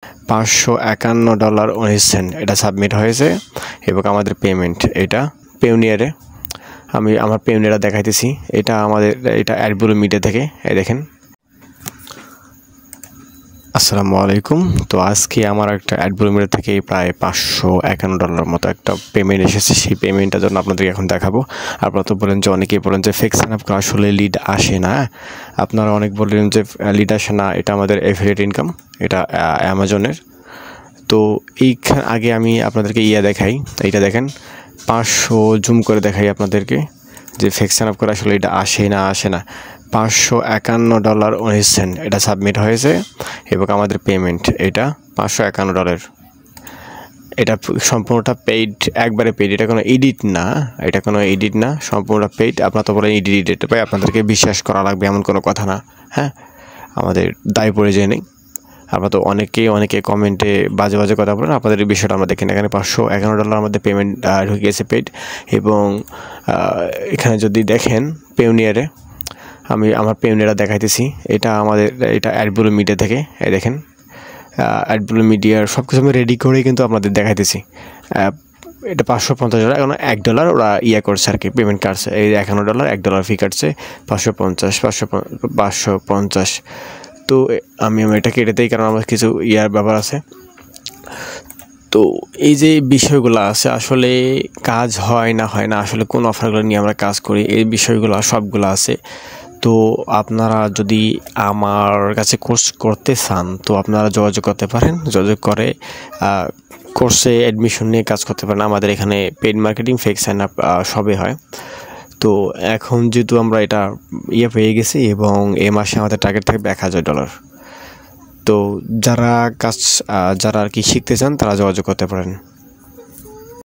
$551.19 এটা সাবমিট হয়েছে এবং আমাদের পেমেন্ট এটা পেওনিয়ারে আমি আমার পেওনিয়ারা দেখাইতেছি। এটা অ্যাডব্লু মিডিয়া থেকে দেখেন। আসসালামু আলাইকুম। তো আজকে আমার একটা অ্যাডব্লু মিডিয়া থেকে প্রায় $551 মতো একটা পেমেন্ট এসেছে। সেই পেমেন্টটার জন্য আপনাদেরকে এখন দেখাবো। আপনারা তো বলেন যে অনেকেই বলেন যে ফেক সাইন আপ করা আসলে লিড আসে না। আপনারা অনেক বললেন যে লিড আসে না, এটা আমাদের অ্যাফিলিয়েট ইনকাম, এটা অ্যামাজনের। তো এইখানে আগে আমি আপনাদেরকে দেখাই, এইটা দেখেন 500 জুম করে দেখাই আপনাদেরকে যে ফেক সাইন আপ করে আসলে এটা আসে না $551.19 এটা সাবমিট হয়েছে এবং আমাদের পেমেন্ট এটা $551। এটা সম্পূর্ণটা পেইড, একবারে পেইড, এটা কোনো এডিট না, সম্পূর্ণটা পেইড। আপনারা তো বলেন এডিট ভাই, আপনাদেরকে বিশ্বাস করা লাগবে এমন কোনো কথা না। হ্যাঁ, আমাদের দায় পড়ে যায় নেই। আপনারা তো অনেকে কমেন্টে বাজে কথা বলেন। আপনাদের এই বিষয়টা আমরা দেখেন, এখানে $551 আমাদের পেমেন্ট ঢুকে গেছে পেইড। এবং এখানে যদি দেখেন পেওনিয়ারে আমি আমার পেওনিয়ারা দেখাইতেছি। এটা অ্যাডব্লু মিডিয়া থেকে দেখেন। অ্যাডব্লু মিডিয়ার সব কিছু আমি রেডি করেই কিন্তু আপনাদের দেখাইতেছি। এটা $550, এখন $1 ওরা করছে আর কি, পেমেন্ট কাটছে। এই $51, $1 ফি কাটছে, 550। তো আমি এটা কেটে দিই, কারণ আমার কিছু ব্যাপার আছে। তো এই যে বিষয়গুলো আছে, আসলে কাজ হয় না আসলে কোন অফারগুলো নিয়ে আমরা কাজ করি, এই বিষয়গুলো সবগুলো আছে। তো আপনারা যদি আমার কাছে কোর্স করতে চান তো আপনারা যোগাযোগ করতে পারেন, যোগাযোগ করে কোর্সে অ্যাডমিশন নিয়ে কাজ করতে পারেন। আমাদের এখানে paid marketing, fake sign up সবই হয়। তো এখন যেহেতু আমরা এটা পেয়ে গেছি এবং এই মাসে আমাদের টার্গেট থাকবে $1000। তো যারা আর কি শিখতে চান তারা যোগাযোগ করতে পারেন।